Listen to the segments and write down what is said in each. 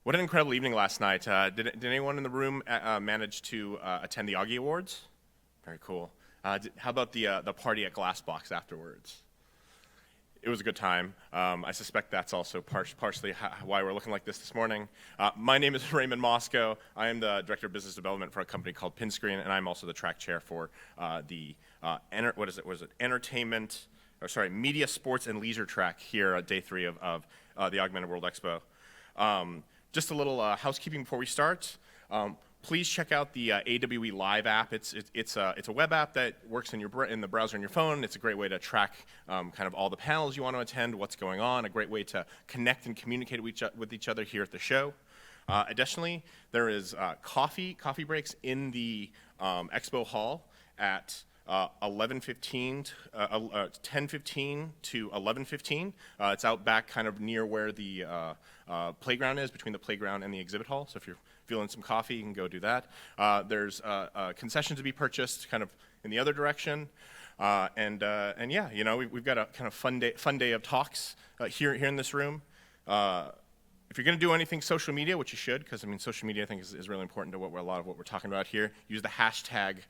What an incredible evening last night. Did anyone in the room manage to attend the Augie Awards? Very cool. How about the party at Glassbox afterwards? It was a good time. I suspect that's also partially why we're looking like this morning. My name is Raymond Moscow. I am the Director of Business Development for a company called Pinscreen, and I'm also the track chair for Media, Sports, and Leisure track here at Day 3 of the Augmented World Expo. Just a little housekeeping before we start. Please check out the AWE Live app. It's a web app that works in the browser on your phone. It's a great way to track kind of all the panels you want to attend, what's going on, a great way to connect and communicate with each other here at the show. Additionally, there is coffee breaks in the expo hall at 10:15 to 11:15. It's out back kind of near where the playground is, between the playground and the exhibit hall. So if you're feeling some coffee, you can go do that. There's concessions to be purchased kind of in the other direction. And yeah, you know, we've got a kind of fun day of talks here in this room. If you're going to do anything social media, which you should, because I mean social media I think is really important to a lot of what we're talking about here, use the hashtag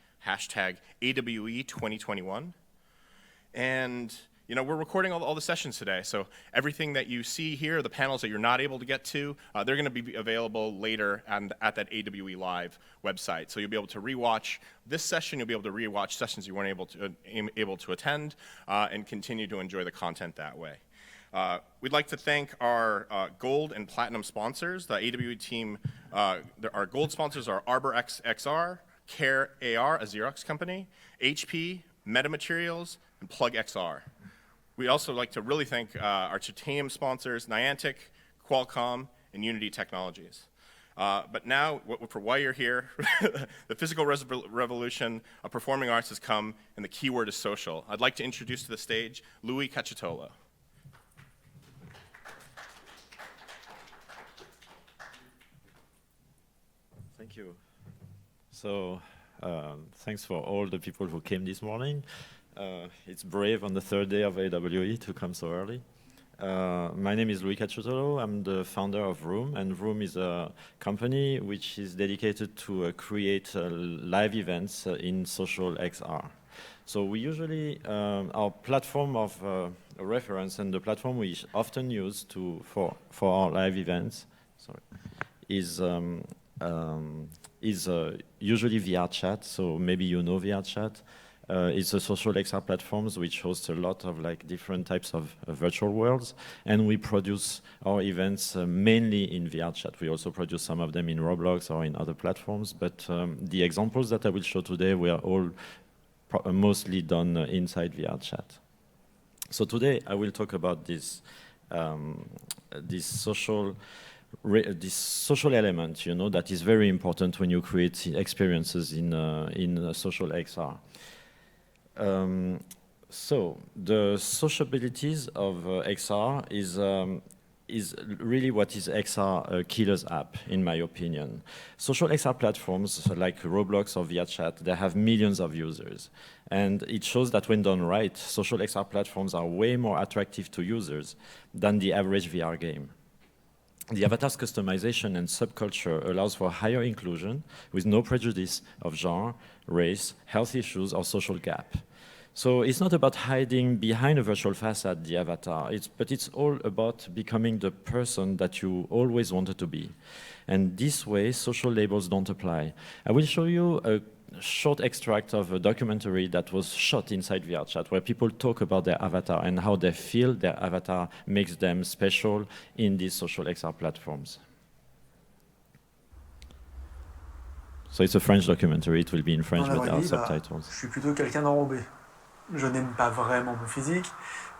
AWE 2021. And you know, we're recording all the sessions today, so everything that you see here, the panels that you're not able to get to, they're going to be available later at that AWE Live website. So you'll be able to rewatch this session, you'll be able to rewatch sessions you weren't able to attend, and continue to enjoy the content that way. We'd like to thank our gold and platinum sponsors. The AWE team, our gold sponsors are Arbor XR, Care AR, a Xerox company, HP, Metamaterials, and Plug XR. We'd also like to really thank our titanium sponsors, Niantic, Qualcomm, and Unity Technologies. But now, for why you're here, the physical revolution of performing arts has come, and the key word is social. I'd like to introduce to the stage Louis Cacciuttolo. Thank you. So, thanks for all the people who came this morning. It's brave on the third day of AWE to come so early. My name is Louis Cacciuttolo. I'm the founder of VRrOOm, and VRrOOm is a company which is dedicated to create live events in social XR. So we usually, our platform of reference and the platform we often use for our live events is usually VRChat, so maybe you know VRChat. It's a social XR platforms which hosts a lot of different types of virtual worlds, and we produce our events mainly in VRChat. We also produce some of them in Roblox or in other platforms, but the examples that I will show today were all mostly done inside VRChat. So today I will talk about this social element, you know, that is very important when you create experiences in social XR. So the sociabilities of XR is really what is XR killer's app, in my opinion. Social XR platforms like Roblox or VRChat, they have millions of users. And it shows that when done right, social XR platforms are way more attractive to users than the average VR game. The avatar's customization and subculture allows for higher inclusion with no prejudice of genre, race, health issues, or social gap. So it's not about hiding behind a virtual facade, the avatar, but it's all about becoming the person that you always wanted to be. And this way, social labels don't apply. I will show you a short extract of a documentary that was shot inside VRChat, where people talk about their avatar and how they feel their avatar makes them special in these social XR platforms. So it's a French documentary, it will be in French with our subtitles. Je suis plutôt quelqu'un d'enrobé. Je n'aime pas vraiment mon physique,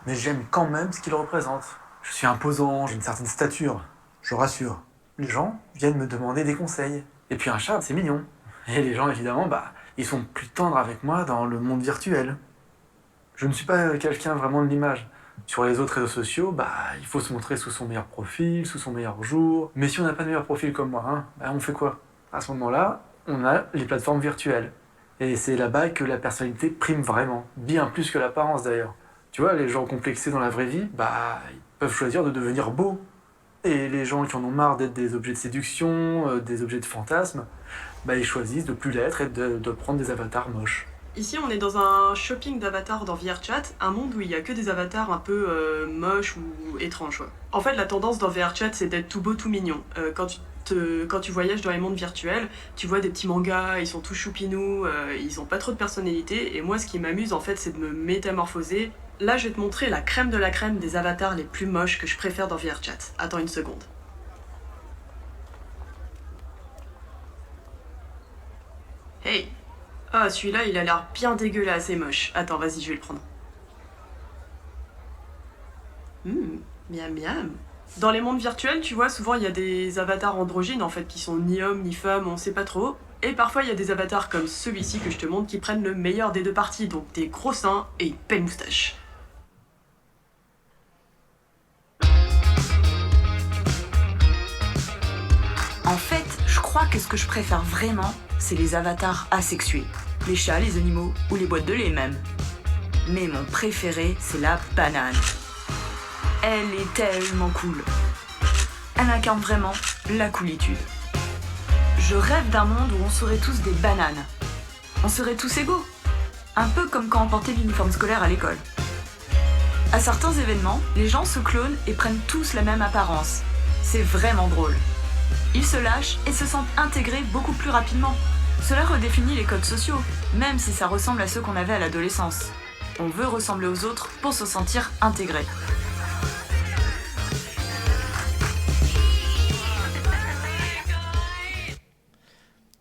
mais j'aime quand même ce qu'il représente. Je suis imposant, j'ai une certaine stature, je rassure. Les gens viennent me demander des conseils. Et puis un chat, c'est mignon. Et les gens, évidemment, ils sont plus tendres avec moi dans le monde virtuel. Je ne suis pas quelqu'un vraiment de l'image. Sur les autres réseaux sociaux, il faut se montrer sous son meilleur profil, sous son meilleur jour. Mais si on n'a pas de meilleur profil comme moi, on fait quoi? À ce moment-là, on a les plateformes virtuelles. Et c'est là-bas que la personnalité prime vraiment. Bien plus que l'apparence d'ailleurs. Tu vois, les gens complexés dans la vraie vie, ils peuvent choisir de devenir beaux. Et les gens qui en ont marre d'être des objets de séduction, des objets de fantasme, bah, ils choisissent de plus l'être et de prendre des avatars moches. Ici, on est dans un shopping d'avatars dans VRChat, un monde où il y a que des avatars un peu moches ou étranges. Ouais. En fait, la tendance dans VRChat, c'est d'être tout beau, tout mignon. Quand tu voyages dans les mondes virtuels, tu vois des petits mangas, ils sont tout choupinous, ils ont pas trop de personnalité, et moi, ce qui m'amuse, en fait, c'est de me métamorphoser. Là, je vais te montrer la crème de la crème des avatars les plus moches que je préfère dans VRChat. Attends une seconde. Hey! Ah, celui-là, il a l'air bien dégueulasse et moche. Attends, vas-y, je vais le prendre. Miam miam. Dans les mondes virtuels, tu vois, souvent il y a des avatars androgynes en fait qui sont ni hommes ni femmes, on sait pas trop. Et parfois il y a des avatars comme celui-ci que je te montre qui prennent le meilleur des deux parties, donc des gros seins et une belle moustache. En fait, je crois que ce que je préfère vraiment, c'est les avatars asexués. Les chats, les animaux ou les boîtes de lait même. Mais mon préféré, c'est la banane. Elle est tellement cool. Elle incarne vraiment la coolitude. Je rêve d'un monde où on serait tous des bananes. On serait tous égaux. Un peu comme quand on portait l'uniforme scolaire à l'école. À certains événements, les gens se clonent et prennent tous la même apparence. C'est vraiment drôle. Ils se lâchent et se sentent intégrés beaucoup plus rapidement. Cela redéfinit les codes sociaux, même si ça ressemble à ceux qu'on avait à l'adolescence. On veut ressembler aux autres pour se sentir intégré.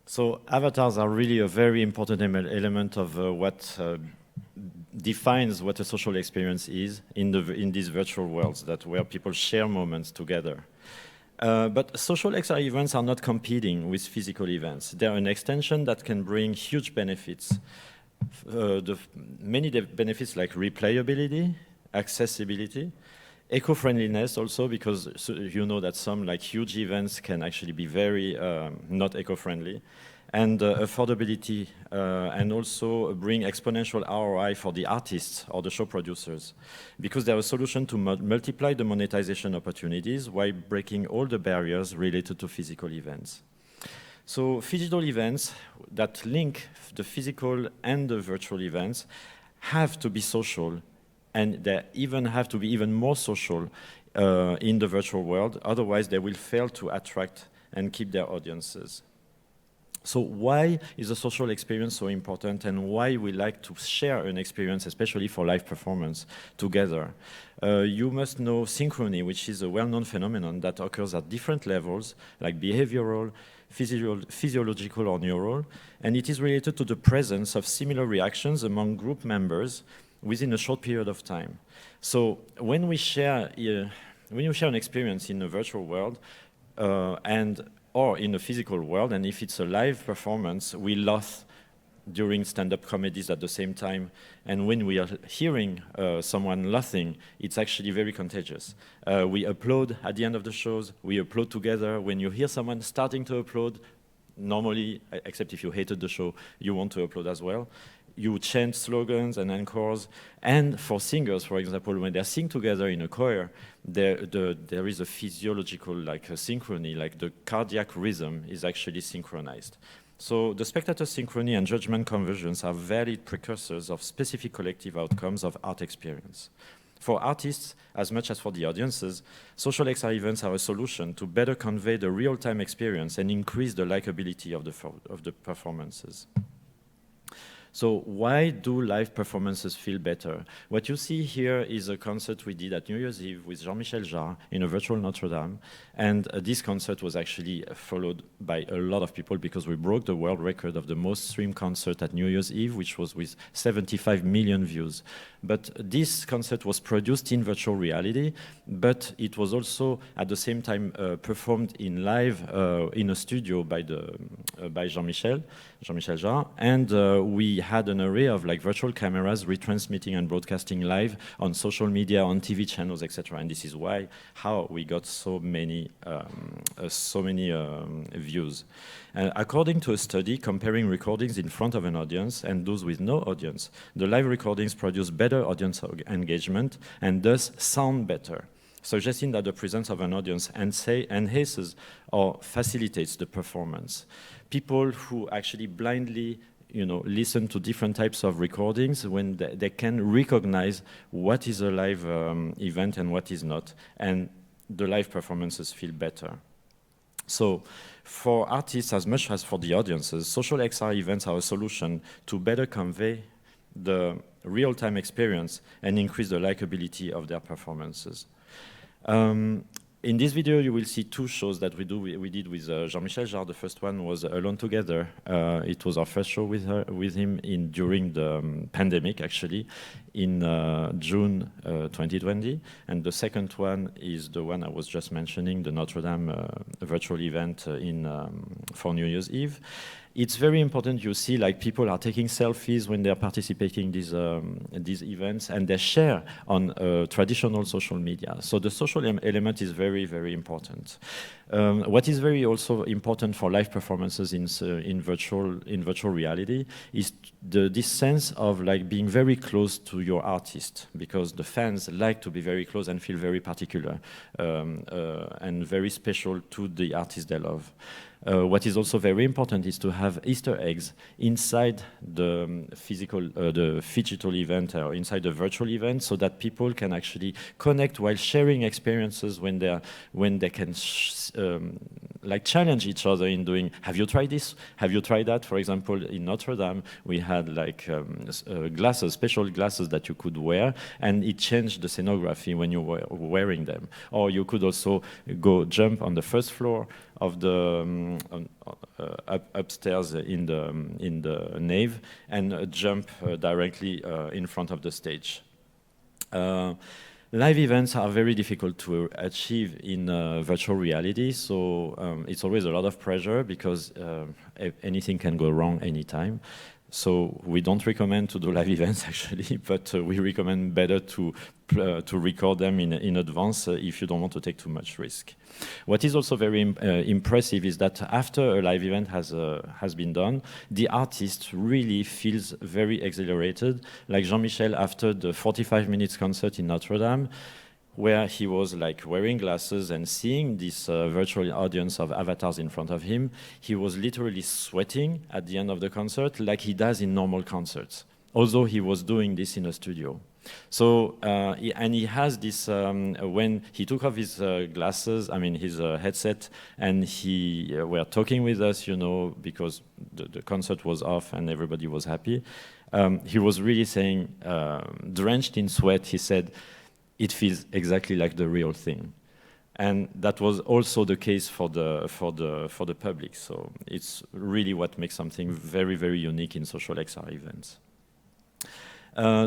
So avatars are really a very important element of what defines what a social experience is in these virtual worlds where people share moments together. But social XR events are not competing with physical events. They're an extension that can bring huge benefits. Many benefits like replayability, accessibility, eco-friendliness also, because you know that some like huge events can actually be very not eco-friendly, and affordability, and also bring exponential ROI for the artists or the show producers, because they're a solution to multiply the monetization opportunities while breaking all the barriers related to physical events. So Phygital events that link the physical and the virtual events have to be social, and they even have to be even more social in the virtual world, otherwise they will fail to attract and keep their audiences. So why is a social experience so important, and why we like to share an experience, especially for live performance, together? You must know synchrony, which is a well-known phenomenon that occurs at different levels, like behavioral, physiological, or neural, and it is related to the presence of similar reactions among group members within a short period of time. So when you share an experience in a virtual world, or in a physical world, and if it's a live performance, we laugh during stand-up comedies at the same time, and when we are hearing someone laughing, it's actually very contagious. We applaud at the end of the shows, we applaud together. When you hear someone starting to applaud, normally, except if you hated the show, you want to applaud as well. You chant slogans and encores, and for singers, for example, when they sing together in a choir, there is a physiological synchrony, like the cardiac rhythm is actually synchronized. So the spectator synchrony and judgment conversions are valid precursors of specific collective outcomes of art experience. For artists, as much as for the audiences, social XR events are a solution to better convey the real-time experience and increase the likability of the performances. So why do live performances feel better? What you see here is a concert we did at New Year's Eve with Jean-Michel Jarre in a virtual Notre Dame. And this concert was actually followed by a lot of people because we broke the world record of the most streamed concert at New Year's Eve, which was with 75 million views. But this concert was produced in virtual reality, but it was also at the same time performed in live in a studio by Jean-Michel Jarre, and we had an array of virtual cameras retransmitting and broadcasting live on social media, on TV channels, etc. And this is how we got so many views. According to a study comparing recordings in front of an audience and those with no audience, the live recordings produce better audience engagement and thus sound better. suggesting that the presence of an audience enhances or facilitates the performance. People who actually blindly listen to different types of recordings when they can recognize what is a live event and what is not, and the live performances feel better. So for artists as much as for the audiences, social XR events are a solution to better convey the real-time experience and increase the likability of their performances. In this video, you will see two shows that we did with Jean-Michel Jarre. The first one was Alone Together. It was our first show with him during the pandemic, actually, in June 2020. And the second one is the one I was just mentioning, the Notre Dame virtual event for New Year's Eve. It's very important. You see, like, people are taking selfies when they're participating in these events, and they share on traditional social media. So the social element is very, very important. What is very also important for live performances in virtual reality is this sense of like being very close to your artist, because the fans like to be very close and feel very particular and very special to the artist they love. What is also very important is to have Easter eggs inside the Phygital event or inside the virtual event, so that people can actually connect while sharing experiences when they can like challenge each other in doing, have you tried this? Have you tried that? For example, in Notre Dame, we had like glasses, special glasses that you could wear, and it changed the scenography when you were wearing them. Or you could also go jump on the first floor of the upstairs in the nave and jump directly in front of the stage. Live events are very difficult to achieve in virtual reality, so it's always a lot of pressure because anything can go wrong anytime. So we don't recommend to do live events actually, but we recommend better to record them in advance if you don't want to take too much risk. What is also very impressive is that after a live event has been done, the artist really feels very exhilarated, like Jean-Michel after the 45 minutes concert in Notre Dame, where he was like wearing glasses and seeing this virtual audience of avatars in front of him. He was literally sweating at the end of the concert like he does in normal concerts, although he was doing this in a studio. So, and he has this, when he took off his glasses, his headset, and he were talking with us, because the concert was off and everybody was happy. He was really saying, drenched in sweat, he said, it feels exactly like the real thing. And that was also the case for the public. So it's really what makes something very, very unique in social XR events.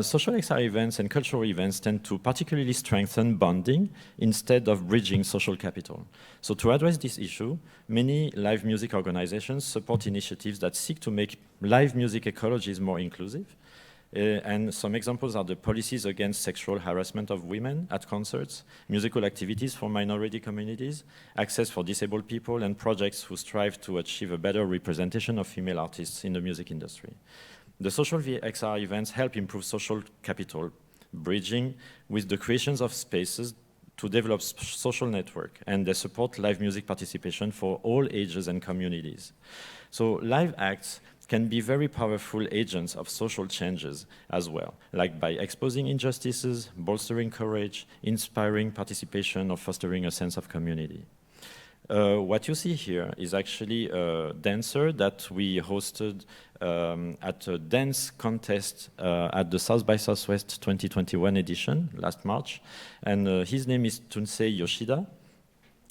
Social XR events and cultural events tend to particularly strengthen bonding instead of bridging social capital. So to address this issue, many live music organizations support initiatives that seek to make live music ecologies more inclusive. And some examples are the policies against sexual harassment of women at concerts, musical activities for minority communities, access for disabled people, and projects who strive to achieve a better representation of female artists in the music industry. The social XR events help improve social capital, bridging with the creations of spaces to develop social network, and they support live music participation for all ages and communities. So live acts can be very powerful agents of social changes as well, like by exposing injustices, bolstering courage, inspiring participation, or fostering a sense of community. What you see here is actually a dancer that we hosted at a dance contest at the South by Southwest 2021 edition last March, and his name is Tunsei Yoshida.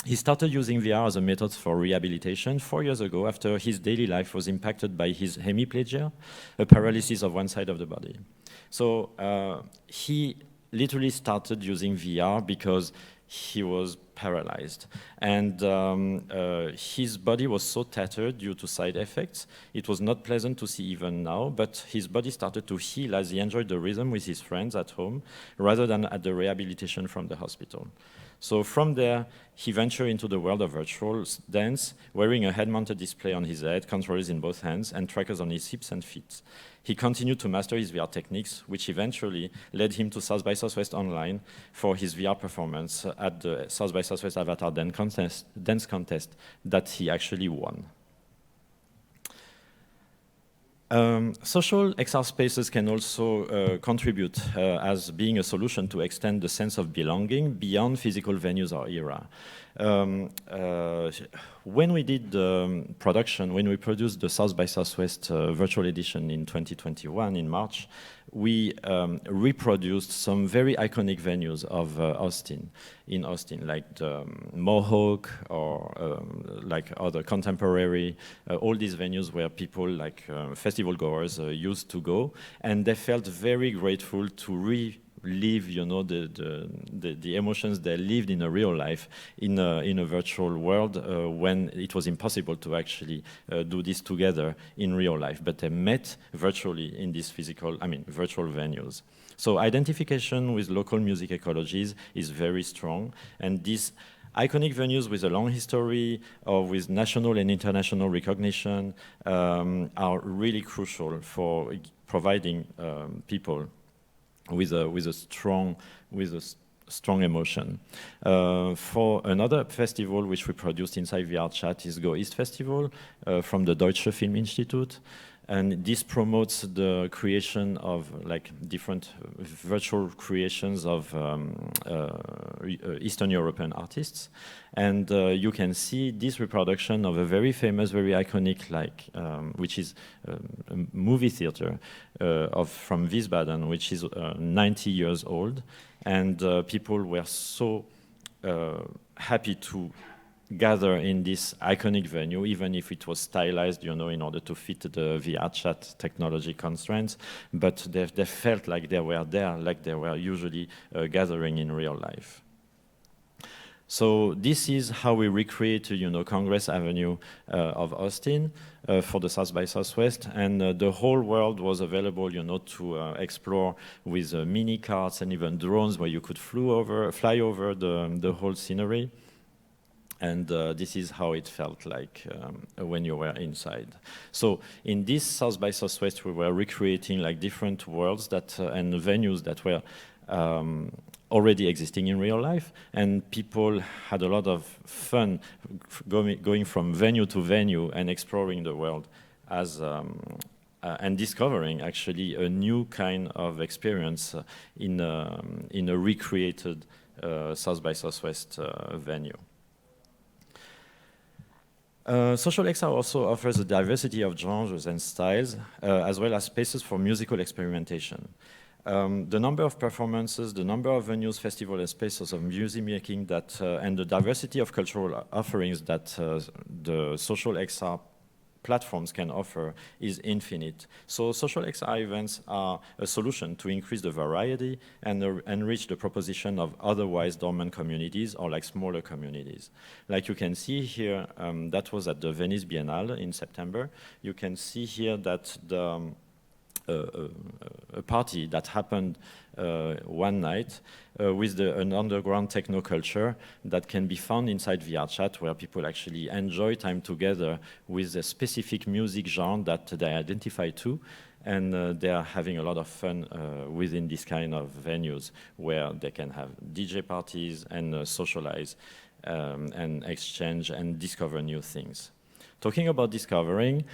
He started using VR as a method for rehabilitation 4 years ago after his daily life was impacted by his hemiplegia, a paralysis of one side of the body. So he literally started using VR because he was paralyzed. And his body was so tattered due to side effects. It was not pleasant to see even now, but his body started to heal as he enjoyed the rhythm with his friends at home rather than at the rehabilitation from the hospital. So from there, he ventured into the world of virtual dance, wearing a head-mounted display on his head, controllers in both hands, and trackers on his hips and feet. He continued to master his VR techniques, which eventually led him to South by Southwest Online for his VR performance at the South by Southwest Avatar Dance Contest that he actually won. Social XR spaces can also contribute as being a solution to extend the sense of belonging beyond physical venues or era. When we did the production, when we produced the South by Southwest virtual edition in 2021 in March, we reproduced some very iconic venues of Austin, like the Mohawk or like other contemporary, all these venues where people like festival goers used to go, and they felt very grateful to relive, you know, the emotions they lived in a real life in a virtual world when it was impossible to actually do this together in real life, but they met virtually in these virtual venues. So identification with local music ecologies is very strong, and these iconic venues with a long history or with national and international recognition are really crucial for providing people with a strong emotion. For another festival which we produced inside VRchat is Go East Festival from the Deutsche Film Institute. And this promotes the creation of like different virtual creations of Eastern European artists. And you can see this reproduction of a very famous, very iconic, which is a movie theater from Wiesbaden, which is 90 years old. And people were so happy to gather in this iconic venue, even if it was stylized, you know, in order to fit the VRchat technology constraints, but they felt like they were there, like they were usually gathering in real life. So this is how we recreate, you know, Congress Avenue of Austin for the South by Southwest, and the whole world was available, you know, to explore with mini carts and even drones where you could fly over the whole scenery. And this is how it felt like when you were inside. So in this South by Southwest, we were recreating like different worlds and venues that were already existing in real life, and people had a lot of fun going from venue to venue and exploring the world and discovering actually a new kind of experience in a recreated South by Southwest venue. Social XR also offers a diversity of genres and styles, as well as spaces for musical experimentation. The number of performances, the number of venues, festivals, and spaces of music making and the diversity of cultural offerings that the Social XR platforms can offer is infinite. So Social XR events are a solution to increase the variety and enrich the proposition of otherwise dormant communities or like smaller communities. Like you can see here, that was at the Venice Biennale in September. You can see here that a party that happened one night with an underground techno culture that can be found inside VRchat, where people actually enjoy time together with a specific music genre that they identify to, and they are having a lot of fun within this kind of venues where they can have DJ parties and socialize and exchange and discover new things. Talking about discovering,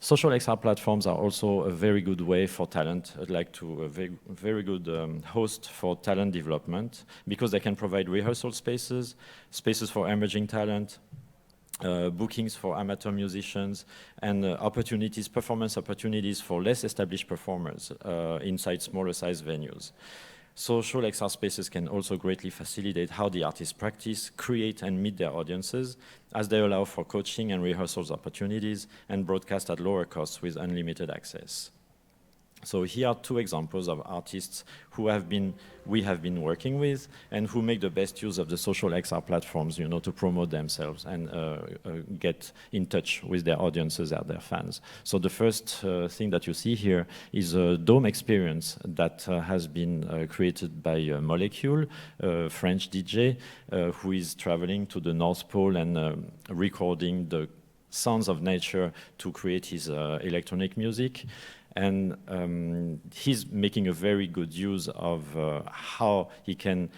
Social XR platforms are also a very good way for talent, a very good host for talent development, because they can provide rehearsal spaces for emerging talent, bookings for amateur musicians, and performance opportunities for less established performers inside smaller size venues. Social XR spaces can also greatly facilitate how the artists practice, create, and meet their audiences, as they allow for coaching and rehearsals opportunities and broadcast at lower costs with unlimited access. So here are two examples of artists who we have been working with and who make the best use of the social XR platforms, you know, to promote themselves and get in touch with their audiences and their fans. So the first thing that you see here is a dome experience that has been created by Molecule, a French DJ who is traveling to the North Pole and recording the sounds of nature to create his electronic music. And he's making a very good use of how he can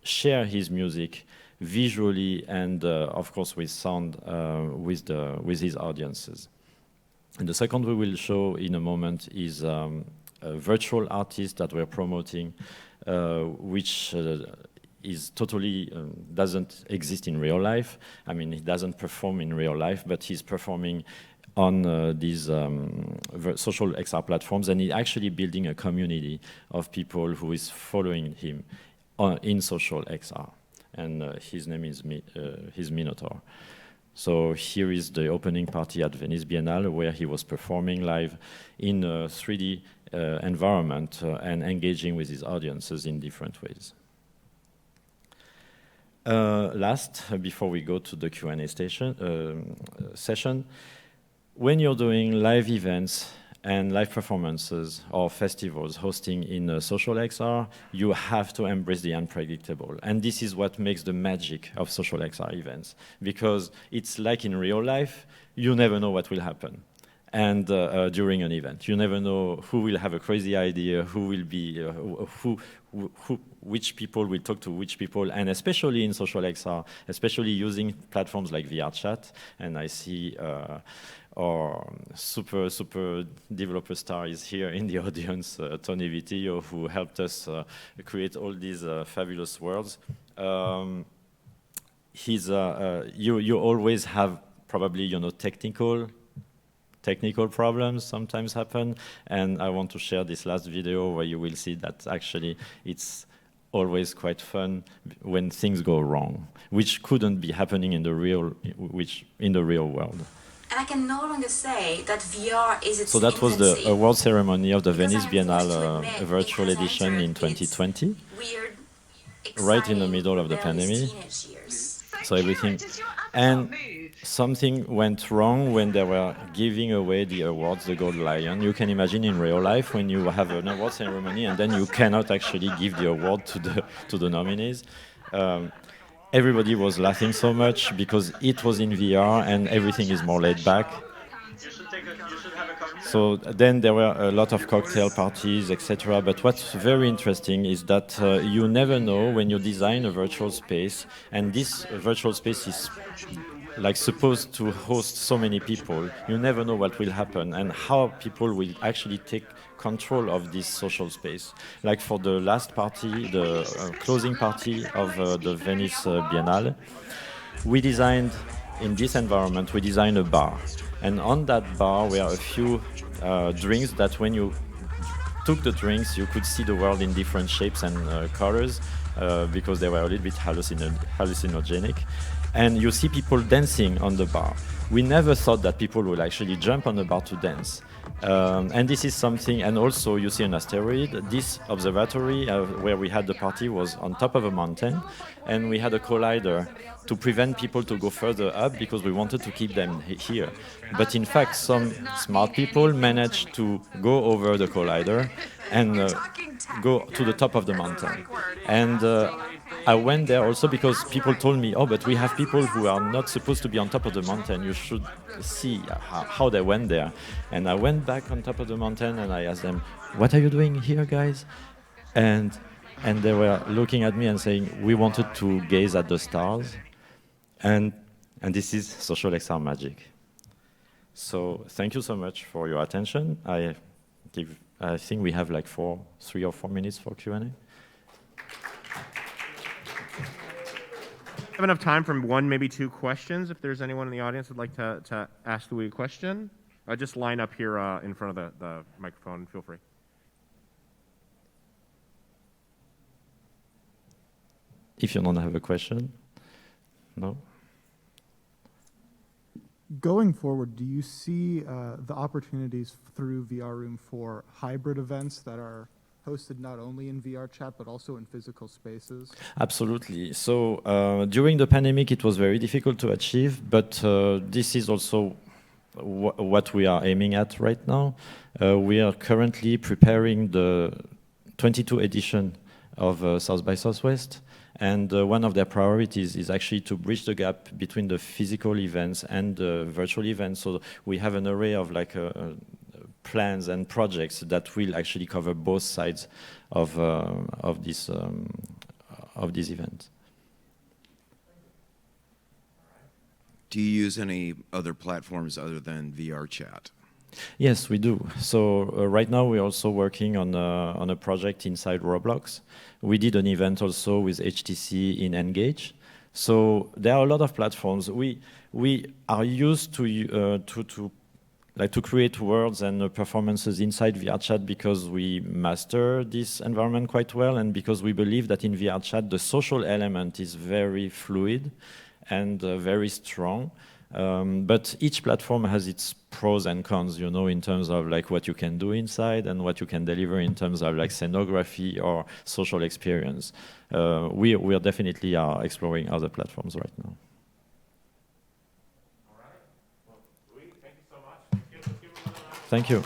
share his music visually and, of course, with sound with his audiences. And the second we will show in a moment is a virtual artist that we're promoting, which is totally doesn't exist in real life. I mean, he doesn't perform in real life, but he's performing on these social XR platforms, and he's actually building a community of people who is following him in social XR. And his name is his Minotaur. So here is the opening party at Venice Biennale, where he was performing live in a 3D environment and engaging with his audiences in different ways. Last, before we go to the Q&A session, when you're doing live events and live performances or festivals hosting in social XR, you have to embrace the unpredictable. And this is what makes the magic of social XR events, because it's like in real life, you never know what will happen. And during an event, you never know who will have a crazy idea, who will be, which people will talk to which people, and especially in social XR, especially using platforms like VRChat. And I see our super developer star is here in the audience, Tony Vitillo, who helped us create all these fabulous worlds. You always have probably, you know, technical problems sometimes happen, and I want to share this last video where you will see that actually it's always quite fun when things go wrong, which couldn't be happening in the real world. And I can no longer say that VR is its So that was the infancy, award ceremony of the because Venice I'm forced to Biennale admit, virtual because I edition in entered its 2020, weird, right in the exciting, middle of the rebellious pandemic. teenage years. So everything, and something went wrong when they were giving away the awards, the Gold Lion. You can imagine in real life when you have an award ceremony and then you cannot actually give the award to the nominees. Everybody was laughing so much because it was in VR and everything is more laid back. So then there were a lot of cocktail parties, etc. But what's very interesting is that you never know when you design a virtual space, and this virtual space is like supposed to host so many people. You never know what will happen and how people will actually take control of this social space. Like for the last party, the closing party of the Venice Biennale, we designed, in this environment, we designed a bar. And on that bar were a few drinks that when you took the drinks, you could see the world in different shapes and colors because they were a little bit hallucinogenic. And you see people dancing on the bar. We never thought that people would actually jump on the bar to dance. And this is something, and also you see an asteroid. This observatory where we had the party was on top of a mountain, and we had a collider to prevent people to go further up because we wanted to keep them here. But in fact, some smart people managed to go over the collider and go to the top of the mountain. And I went there also because people told me, oh, but we have people who are not supposed to be on top of the mountain. You should see how they went there. And I went back on top of the mountain and I asked them, what are you doing here, guys? And they were looking at me and saying, we wanted to gaze at the stars. And this is social XR magic. So thank you so much for your attention. I think we have like 3 or 4 minutes for Q&A. Have enough time for 1, maybe 2 questions. If there's anyone in the audience who'd like to ask Louis a question, just line up here in front of the microphone. Feel free. If you don't have a question, no? Going forward, do you see the opportunities through VRrOOm for hybrid events that are hosted not only in VR chat but also in physical spaces? Absolutely. So during the pandemic, it was very difficult to achieve, but this is also what we are aiming at right now. We are currently preparing the 22 edition of South by Southwest, and one of their priorities is actually to bridge the gap between the physical events and the virtual events. So we have an array of plans and projects that will actually cover both sides of this event. Do you use any other platforms other than VR chat? Yes, we do. So right now we're also working on a project inside Roblox. We did an event also with HTC in Engage. So there are a lot of platforms. We are used to create worlds and performances inside VRchat because we master this environment quite well, and because we believe that in VRchat the social element is very fluid and very strong. But each platform has its pros and cons, you know, in terms of what you can do inside and what you can deliver in terms of scenography or social experience. We are definitely exploring other platforms right now. All right. Well, Louis, thank you so much. Let's give him another round of applause. Thank you.